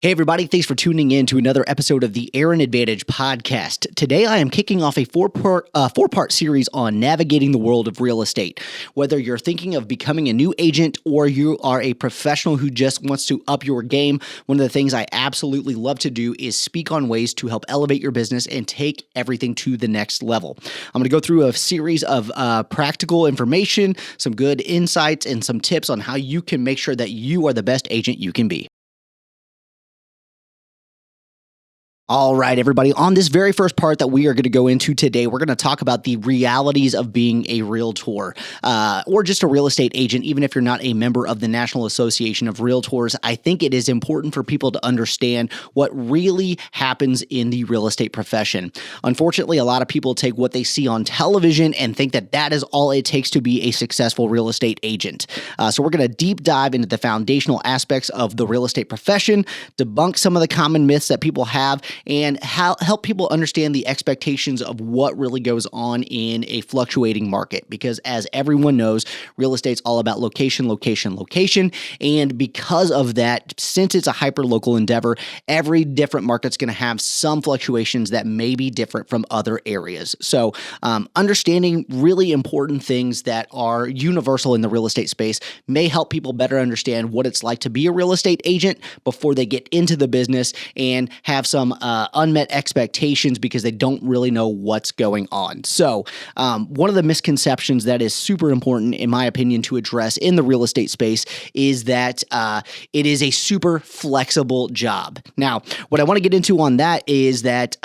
Hey everybody, thanks for tuning in to another episode of the Aaron Advantage podcast. Today I am kicking off a four-part series on navigating the world of real estate. Whether you're thinking of becoming a new agent or you are a professional who just wants to up your game, one of the things I absolutely love to do is speak on ways to help elevate your business and take everything to the next level. I'm going to go through a series of practical information, some good insights, and some tips on how you can make sure that you are the best agent you can be. All right, everybody. On this very first part that we are going to go into today, we're going to talk about the realities of being a realtor or just a real estate agent, even if you're not a member of the National Association of Realtors. I think it is important for people to understand what really happens in the real estate profession. Unfortunately, a lot of people take what they see on television and think that that is all it takes to be a successful real estate agent. So we're going to deep dive into the foundational aspects of the real estate profession, debunk some of the common myths that people have, and help people understand the expectations of what really goes on in a fluctuating market. Because as everyone knows, real estate's all about location, location, location. And because of that, since it's a hyper-local endeavor, every different market's going to have some fluctuations that may be different from other areas. So understanding really important things that are universal in the real estate space may help people better understand what it's like to be a real estate agent before they get into the business and have some unmet expectations because they don't really know what's going on. So one of the misconceptions that is super important, in my opinion, to address in the real estate space is that it is a super flexible job. Now, what I want to get into on that is that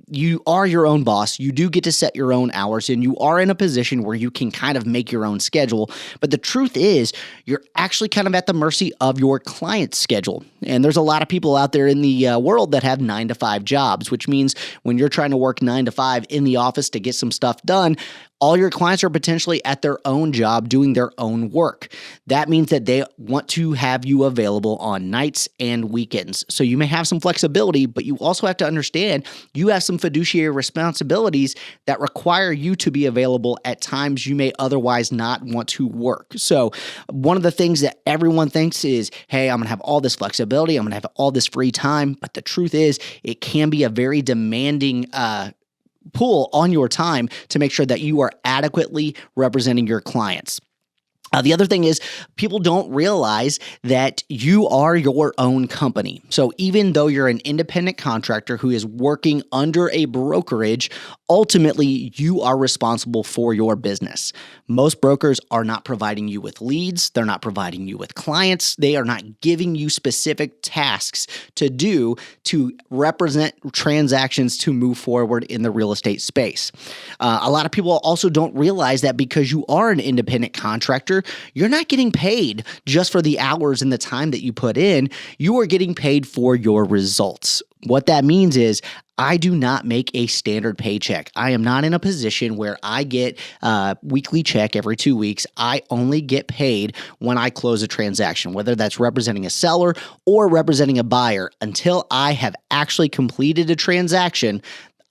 you are your own boss. You do get to set your own hours, and you are in a position where you can kind of make your own schedule. But the truth is, you're actually kind of at the mercy of your client's schedule. And there's a lot of people out there in the world that have 9-to-5 jobs, which means when you're trying to work 9 to 5 in the office to get some stuff done, all your clients are potentially at their own job doing their own work. That means that they want to have you available on nights and weekends. So you may have some flexibility, but you also have to understand you have some fiduciary responsibilities that require you to be available at times you may otherwise not want to work. So one of the things that everyone thinks is, hey, I'm going to have all this flexibility, I'm going to have all this free time. But the truth is, it can be a very demanding pull on your time to make sure that you are adequately representing your clients. The other thing is people don't realize that you are your own company. So even though you're an independent contractor who is working under a brokerage, ultimately you are responsible for your business. Most brokers are not providing you with leads. They're not providing you with clients. They are not giving you specific tasks to do to represent transactions to move forward in the real estate space. A lot of people also don't realize that because you are an independent contractor, you're not getting paid just for the hours and the time that you put in. You are getting paid for your results. What that means is I do not make a standard paycheck. I am not in a position where I get a weekly check every 2 weeks. I only get paid when I close a transaction, whether that's representing a seller or representing a buyer. Until I have actually completed a transaction,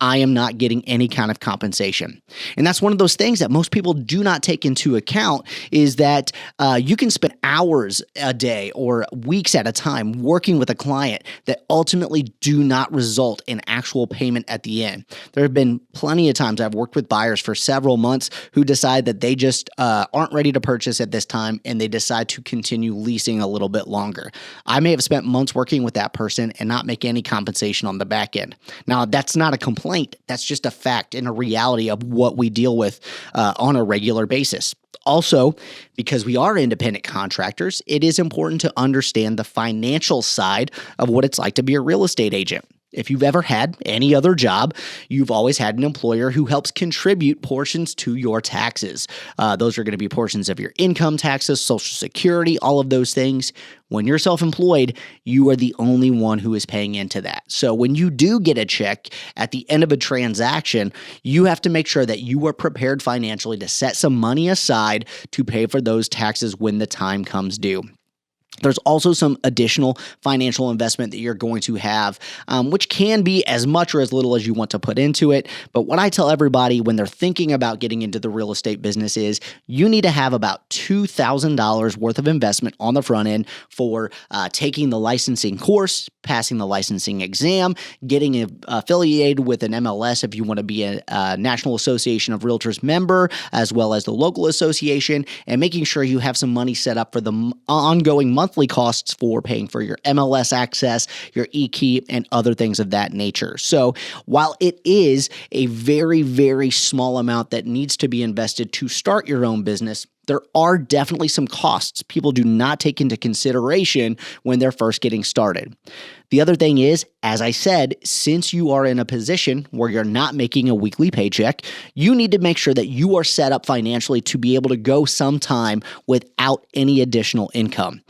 I am not getting any kind of compensation. And that's one of those things that most people do not take into account is that you can spend hours a day or weeks at a time working with a client that ultimately do not result in actual payment at the end. There have been plenty of times I've worked with buyers for several months who decide that they just aren't ready to purchase at this time and they decide to continue leasing a little bit longer. I may have spent months working with that person and not make any compensation on the back end. Now, that's not a complaint. That's just a fact and a reality of what we deal with on a regular basis. Also, because we are independent contractors, it is important to understand the financial side of what it's like to be a real estate agent. If you've ever had any other job, you've always had an employer who helps contribute portions to your taxes. Those are going to be portions of your income taxes, Social Security, all of those things. When you're self-employed, you are the only one who is paying into that. So when you do get a check at the end of a transaction, you have to make sure that you are prepared financially to set some money aside to pay for those taxes when the time comes due. There's also some additional financial investment that you're going to have, which can be as much or as little as you want to put into it. But what I tell everybody when they're thinking about getting into the real estate business is you need to have about $2,000 worth of investment on the front end for taking the licensing course, passing the licensing exam, getting affiliated with an MLS if you want to be a National Association of Realtors member, as well as the local association, and making sure you have some money set up for the ongoing monthly costs for paying for your MLS access, your e-key, and other things of that nature. So while it is a very, very small amount that needs to be invested to start your own business, there are definitely some costs people do not take into consideration when they're first getting started. The other thing is, as I said, since you are in a position where you're not making a weekly paycheck, you need to make sure that you are set up financially to be able to go sometime without any additional income.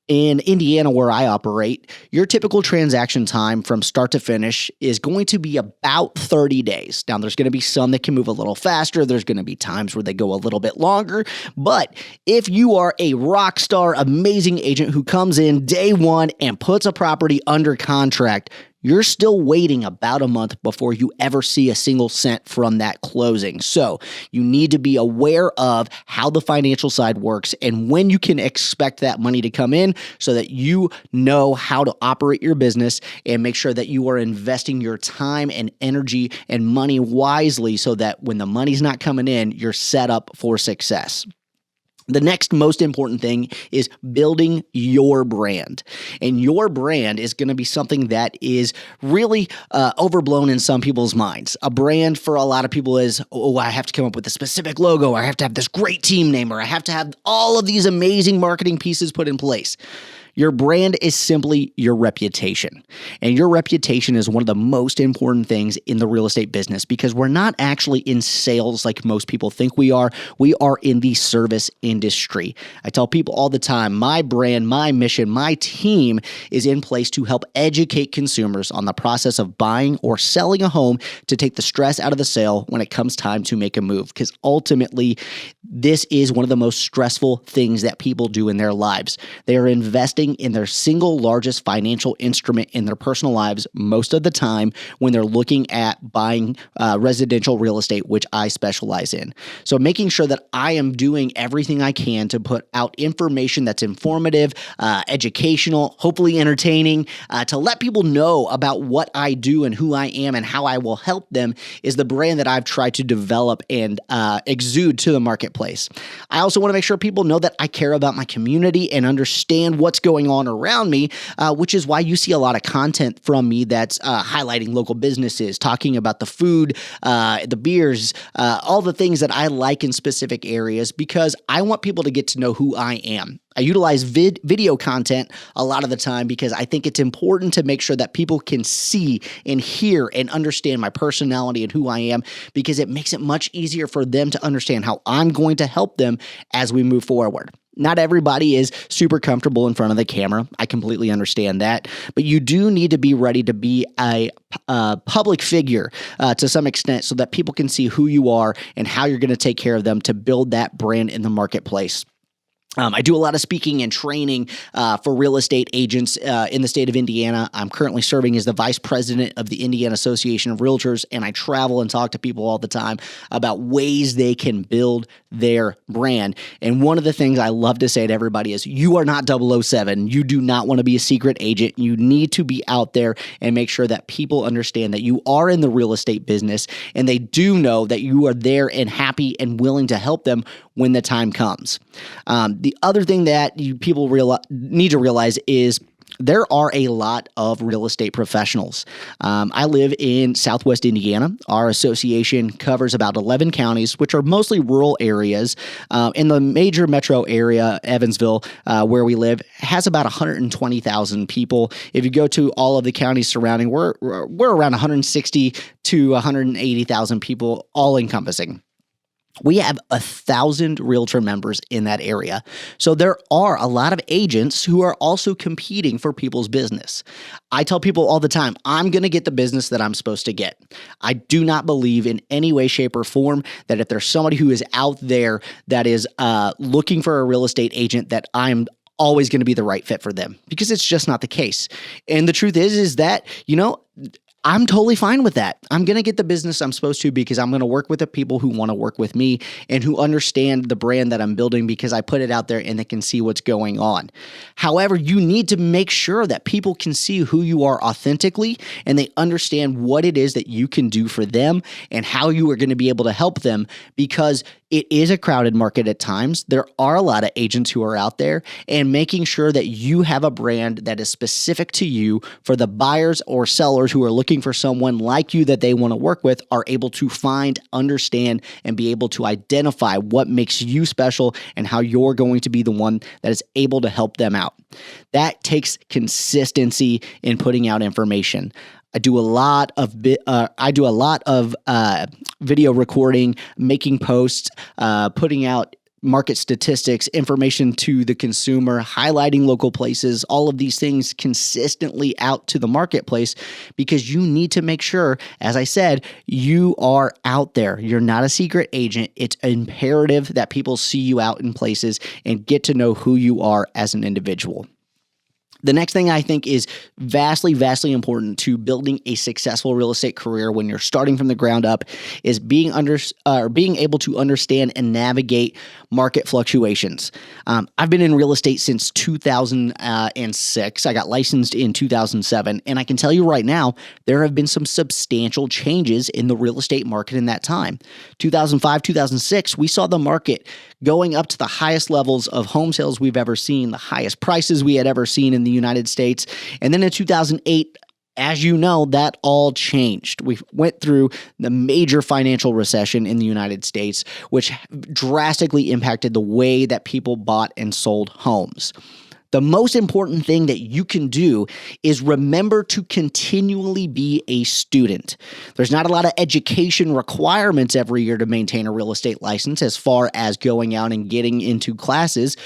In Indiana, where I operate, your typical transaction time from start to finish is going to be about 30 days. Now, there's going to be some that can move a little faster. There's going to be times where they go a little bit longer. But if you are a rock star, amazing agent who comes in day one and puts a property under contract, you're still waiting about a month before you ever see a single cent from that closing. So you need to be aware of how the financial side works and when you can expect that money to come in so that you know how to operate your business and make sure that you are investing your time and energy and money wisely so that when the money's not coming in, you're set up for success. The next most important thing is building your brand. And your brand is going to be something that is really overblown in some people's minds. A brand for a lot of people is, oh, I have to come up with a specific logo, or I have to have this great team name, or I have to have all of these amazing marketing pieces put in place. Your brand is simply your reputation. And your reputation is one of the most important things in the real estate business because we're not actually in sales like most people think we are. We are in the service industry. I tell people all the time, my brand, my mission, my team is in place to help educate consumers on the process of buying or selling a home to take the stress out of the sale when it comes time to make a move. Because ultimately, this is one of the most stressful things that people do in their lives. They are investing in their single largest financial instrument in their personal lives most of the time when they're looking at buying residential real estate, which I specialize in. So making sure that I am doing everything I can to put out information that's informative, educational, hopefully entertaining, to let people know about what I do and who I am and how I will help them is the brand that I've tried to develop and exude to the marketplace. I also want to make sure people know that I care about my community and understand what's going on around me, which is why you see a lot of content from me that's highlighting local businesses, talking about the food, the beers, all the things that I like in specific areas because I want people to get to know who I am. I utilize video content a lot of the time because I think it's important to make sure that people can see and hear and understand my personality and who I am because it makes it much easier for them to understand how I'm going to help them as we move forward. Not everybody is super comfortable in front of the camera. I completely understand that. But you do need to be ready to be a public figure to some extent so that people can see who you are and how you're going to take care of them to build that brand in the marketplace. I do a lot of speaking and training for real estate agents in the state of Indiana. I'm currently serving as the vice president of the Indiana Association of Realtors, and I travel and talk to people all the time about ways they can build their brand. And one of the things I love to say to everybody is you are not 007. You do not want to be a secret agent. You need to be out there and make sure that people understand that you are in the real estate business and they do know that you are there and happy and willing to help them when the time comes. The other thing that people need to realize is there are a lot of real estate professionals. I live in Southwest Indiana. Our association covers about 11 counties, which are mostly rural areas. In the major metro area, Evansville, where we live, has about 120,000 people. If you go to all of the counties surrounding, we're around 160 to 180,000 people, all encompassing. We have 1,000 realtor members in that area. So there are a lot of agents who are also competing for people's business. I tell people all the time, I'm going to get the business that I'm supposed to get. I do not believe in any way, shape, or form that if there's somebody who is out there that is looking for a real estate agent that I'm always going to be the right fit for them, because it's just not the case. And the truth is that, I'm totally fine with that. I'm going to get the business I'm supposed to, because I'm going to work with the people who want to work with me and who understand the brand that I'm building, because I put it out there and they can see what's going on. However, you need to make sure that people can see who you are authentically, and they understand what it is that you can do for them and how you are going to be able to help them, because it is a crowded market at times. There are a lot of agents who are out there, and making sure that you have a brand that is specific to you for the buyers or sellers who are looking for someone like you that they want to work with are able to find, understand, and be able to identify what makes you special and how you're going to be the one that is able to help them out. That takes consistency in putting out information. I do a lot of video recording, making posts, putting out market statistics, information to the consumer, highlighting local places, all of these things consistently out to the marketplace, because you need to make sure, as I said, you are out there. You're not a secret agent. It's imperative that people see you out in places and get to know who you are as an individual. The next thing I think is vastly, vastly important to building a successful real estate career when you're starting from the ground up is being able to understand and navigate market fluctuations. I've been in real estate since 2006. I got licensed in 2007, and I can tell you right now, there have been some substantial changes in the real estate market in that time. 2005, 2006, we saw the market going up to the highest levels of home sales we've ever seen, the highest prices we had ever seen in the United States. And then in 2008, as you know, that all changed. We went through the major financial recession in the United States, which drastically impacted the way that people bought and sold homes. The most important thing that you can do is remember to continually be a student. There's not a lot of education requirements every year to maintain a real estate license as far as going out and getting into classes.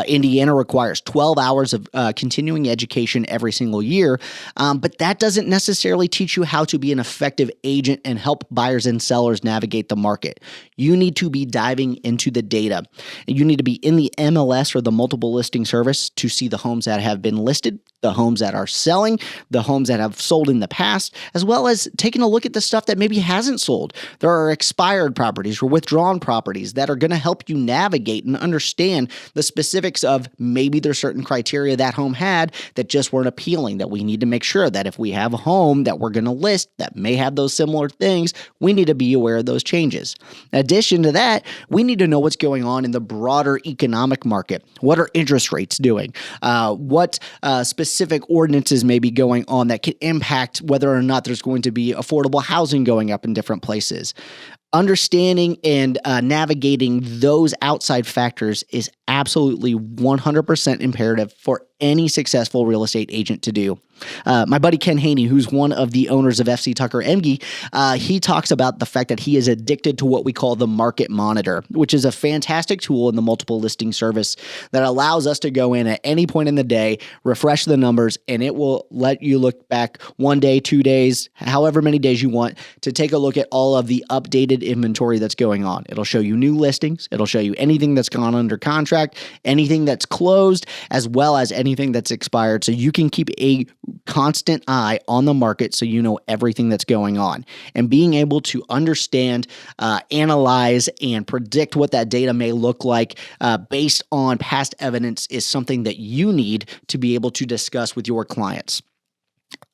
Indiana requires 12 hours of continuing education every single year, but that doesn't necessarily teach you how to be an effective agent and help buyers and sellers navigate the market. You need to be diving into the data. You need to be in the MLS, or the multiple listing service, to see the homes that have been listed, the homes that are selling, the homes that have sold in the past, as well as taking a look at the stuff that maybe hasn't sold. There are expired properties or withdrawn properties that are going to help you navigate and understand the specifics of maybe there's certain criteria that home had that just weren't appealing, that we need to make sure that if we have a home that we're going to list that may have those similar things, we need to be aware of those changes. In addition to that, we need to know what's going on in the broader economic market. What are interest rates doing? What specific ordinances may be going on that could impact whether or not there's going to be affordable housing going up in different places. Understanding and navigating those outside factors is absolutely 100% imperative for any successful real estate agent to do. My buddy Ken Haney, who's one of the owners of FC Tucker Emge, he talks about the fact that he is addicted to what we call the Market Monitor, which is a fantastic tool in the multiple listing service that allows us to go in at any point in the day, refresh the numbers, and it will let you look back 1 day, 2 days, however many days you want, to take a look at all of the updated inventory that's going on. It'll show you new listings. It'll show you anything that's gone under contract, anything that's closed, as well as anything that's expired, so you can keep a constant eye on the market so you know everything that's going on. And being able to understand, analyze, and predict what that data may look like based on past evidence is something that you need to be able to discuss with your clients.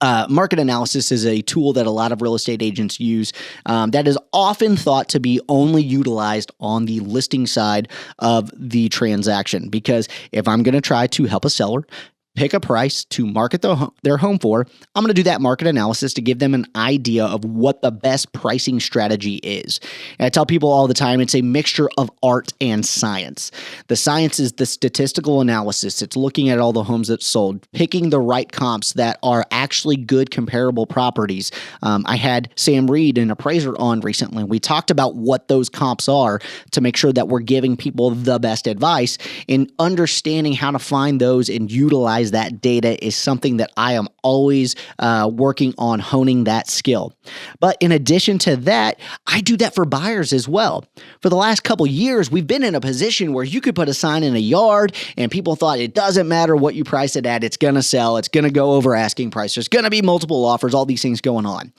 Market analysis is a tool that a lot of real estate agents use that is often thought to be only utilized on the listing side of the transaction. Because if I'm going to try to help a seller pick a price to market their home for, I'm going to do that market analysis to give them an idea of what the best pricing strategy is. And I tell people all the time, it's a mixture of art and science. The science is the statistical analysis. It's looking at all the homes that sold, picking the right comps that are actually good comparable properties. I had Sam Reed, an appraiser, on recently. We talked about what those comps are to make sure that we're giving people the best advice in understanding how to find those and utilize analyze that data is something that I am always working on honing that skill. But in addition to that, I do that for buyers as well. For the last couple years, we've been in a position where you could put a sign in a yard and people thought it doesn't matter what you price it at, it's going to sell, it's going to go over asking price, there's going to be multiple offers, all these things going on.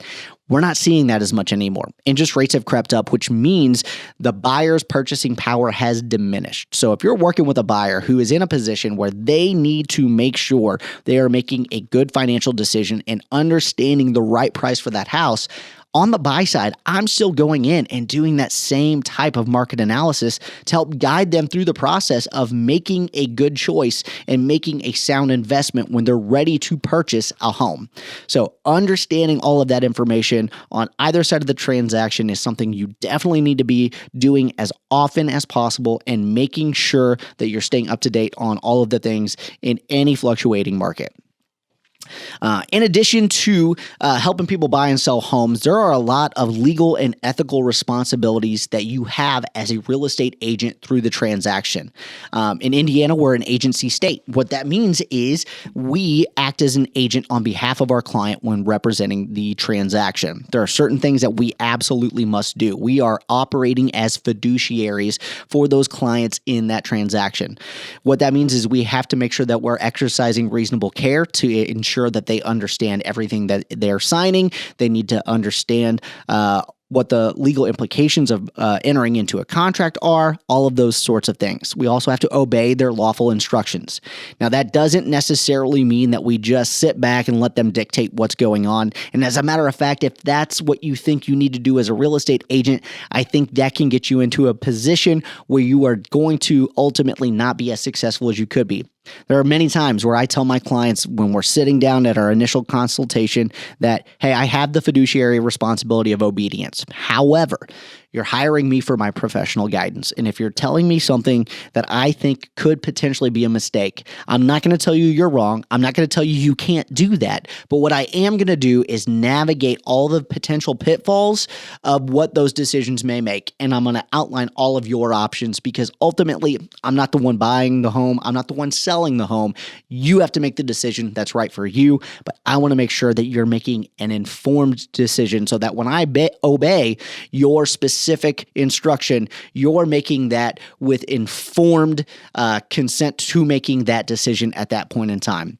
We're not seeing that as much anymore. Interest rates have crept up, which means the buyer's purchasing power has diminished. So if you're working with a buyer who is in a position where they need to make sure they are making a good financial decision and understanding the right price for that house, on the buy side, I'm still going in and doing that same type of market analysis to help guide them through the process of making a good choice and making a sound investment when they're ready to purchase a home. So understanding all of that information on either side of the transaction is something you definitely need to be doing as often as possible and making sure that you're staying up to date on all of the things in any fluctuating market. In addition to helping people buy and sell homes, there are a lot of legal and ethical responsibilities that you have as a real estate agent through the transaction. In Indiana, we're an agency state. What that means is we act as an agent on behalf of our client when representing the transaction. There are certain things that we absolutely must do. We are operating as fiduciaries for those clients in that transaction. What that means is we have to make sure that we're exercising reasonable care to ensure that they understand everything that they're signing. They need to understand what the legal implications of entering into a contract are, all of those sorts of things. We also have to obey their lawful instructions. Now, that doesn't necessarily mean that we just sit back and let them dictate what's going on. And as a matter of fact, if that's what you think you need to do as a real estate agent, I think that can get you into a position where you are going to ultimately not be as successful as you could be. There are many times where I tell my clients when we're sitting down at our initial consultation that, hey, I have the fiduciary responsibility of obedience. However, you're hiring me for my professional guidance. And if you're telling me something that I think could potentially be a mistake, I'm not going to tell you you're wrong. I'm not going to tell you you can't do that. But what I am going to do is navigate all the potential pitfalls of what those decisions may make. And I'm going to outline all of your options because ultimately, I'm not the one buying the home. I'm not the one selling the home. You have to make the decision that's right for you. But I want to make sure that you're making an informed decision so that when I obey your specific instruction, you're making that with informed consent to making that decision at that point in time.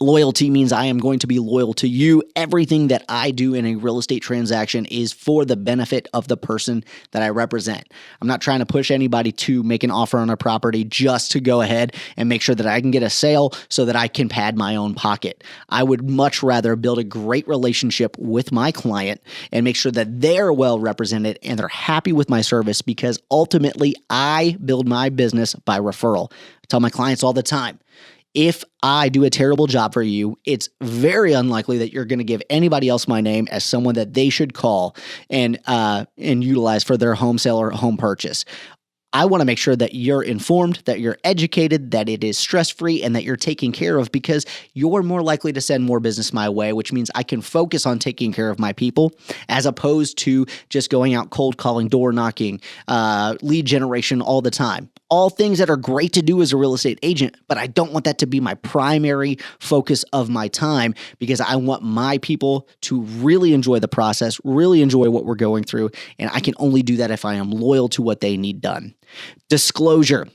Loyalty means I am going to be loyal to you. Everything that I do in a real estate transaction is for the benefit of the person that I represent. I'm not trying to push anybody to make an offer on a property just to go ahead and make sure that I can get a sale so that I can pad my own pocket. I would much rather build a great relationship with my client and make sure that they're well represented and they're happy with my service because ultimately I build my business by referral. I tell my clients all the time, if I do a terrible job for you, it's very unlikely that you're going to give anybody else my name as someone that they should call and utilize for their home sale or home purchase. I want to make sure that you're informed, that you're educated, that it is stress-free, and that you're taken care of because you're more likely to send more business my way, which means I can focus on taking care of my people as opposed to just going out cold calling, door knocking, lead generation all the time. All things that are great to do as a real estate agent, but I don't want that to be my primary focus of my time because I want my people to really enjoy the process, really enjoy what we're going through, and I can only do that if I am loyal to what they need done. Disclosure.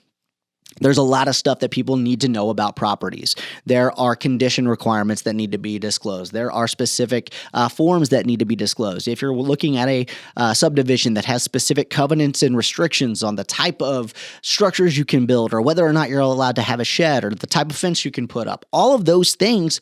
There's a lot of stuff that people need to know about properties. There are condition requirements that need to be disclosed. There are specific forms that need to be disclosed. If you're looking at a subdivision that has specific covenants and restrictions on the type of structures you can build or whether or not you're allowed to have a shed or the type of fence you can put up, all of those things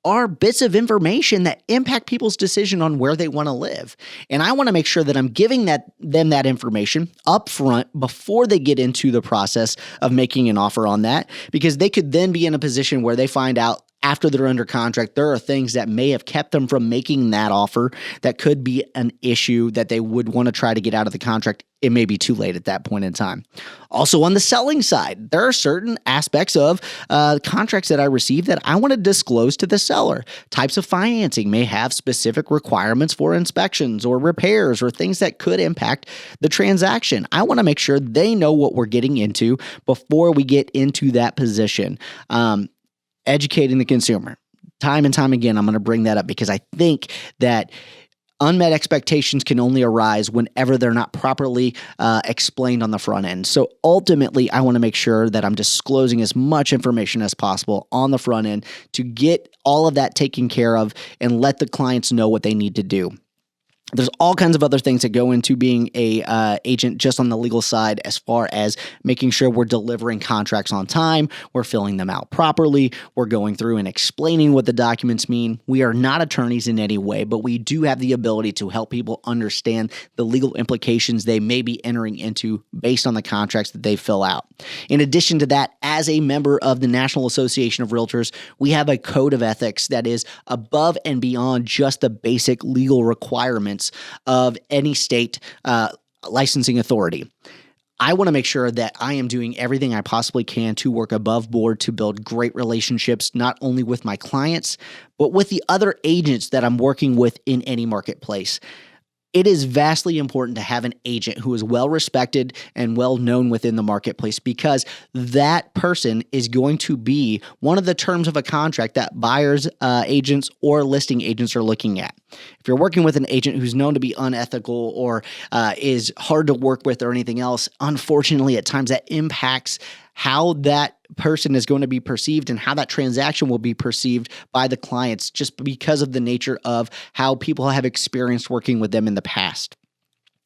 are bits of information that impact people's decision on where they want to live. And I want to make sure that I'm giving them that information up front before they get into the process of making an offer on that, because they could then be in a position where they find out after they're under contract, there are things that may have kept them from making that offer that could be an issue that they would want to try to get out of the contract. It may be too late at that point in time. Also on the selling side, there are certain aspects of contracts that I receive that I want to disclose to the seller. Types of financing may have specific requirements for inspections or repairs or things that could impact the transaction. I want to make sure they know what we're getting into before we get into that position. educating the consumer. Time and time again, I'm going to bring that up because I think that unmet expectations can only arise whenever they're not properly explained on the front end. So ultimately, I want to make sure that I'm disclosing as much information as possible on the front end to get all of that taken care of and let the clients know what they need to do. There's all kinds of other things that go into being a agent just on the legal side, as far as making sure we're delivering contracts on time, we're filling them out properly, we're going through and explaining what the documents mean. We are not attorneys in any way, but we do have the ability to help people understand the legal implications they may be entering into based on the contracts that they fill out. In addition to that, as a member of the National Association of Realtors, we have a code of ethics that is above and beyond just the basic legal requirements of any state licensing authority. I want to make sure that I am doing everything I possibly can to work above board to build great relationships, not only with my clients, but with the other agents that I'm working with in any marketplace. It is vastly important to have an agent who is well respected and well known within the marketplace, because that person is going to be one of the terms of a contract that buyers, agents, or listing agents are looking at. If you're working with an agent who's known to be unethical or is hard to work with or anything else, unfortunately, at times that impacts how that person is going to be perceived and how that transaction will be perceived by the clients, just because of the nature of how people have experienced working with them in the past.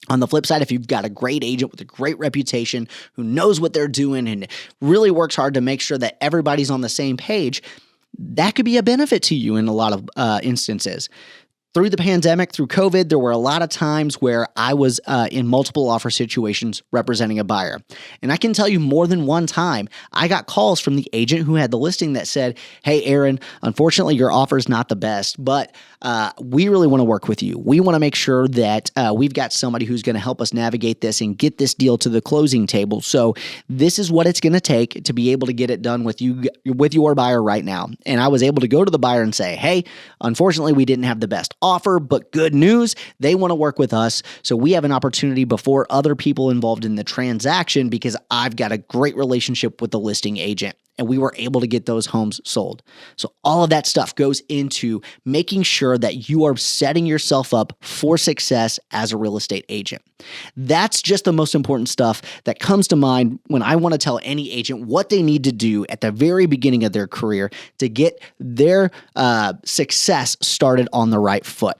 On the flip side, if you've got a great agent with a great reputation who knows what they're doing and really works hard to make sure that everybody's on the same page, that could be a benefit to you in a lot of instances. Through the pandemic, through COVID, there were a lot of times where I was in multiple offer situations representing a buyer. And I can tell you, more than one time, I got calls from the agent who had the listing that said, "Hey, Aaron, unfortunately, your offer is not the best, but we really want to work with you. We want to make sure that we've got somebody who's going to help us navigate this and get this deal to the closing table. So this is what it's going to take to be able to get it done with you, with your buyer right now." And I was able to go to the buyer and say, "Hey, unfortunately, we didn't have the best offer, but good news, they want to work with us. So we have an opportunity before other people involved in the transaction, because I've got a great relationship with the listing agent." And we were able to get those homes sold. So all of that stuff goes into making sure that you are setting yourself up for success as a real estate agent. That's just the most important stuff that comes to mind when I want to tell any agent what they need to do at the very beginning of their career to get their success started on the right foot.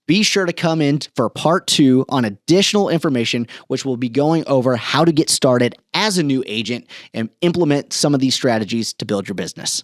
Be sure to come in for part 2 on additional information, which will be going over how to get started as a new agent and implement some of these strategies to build your business.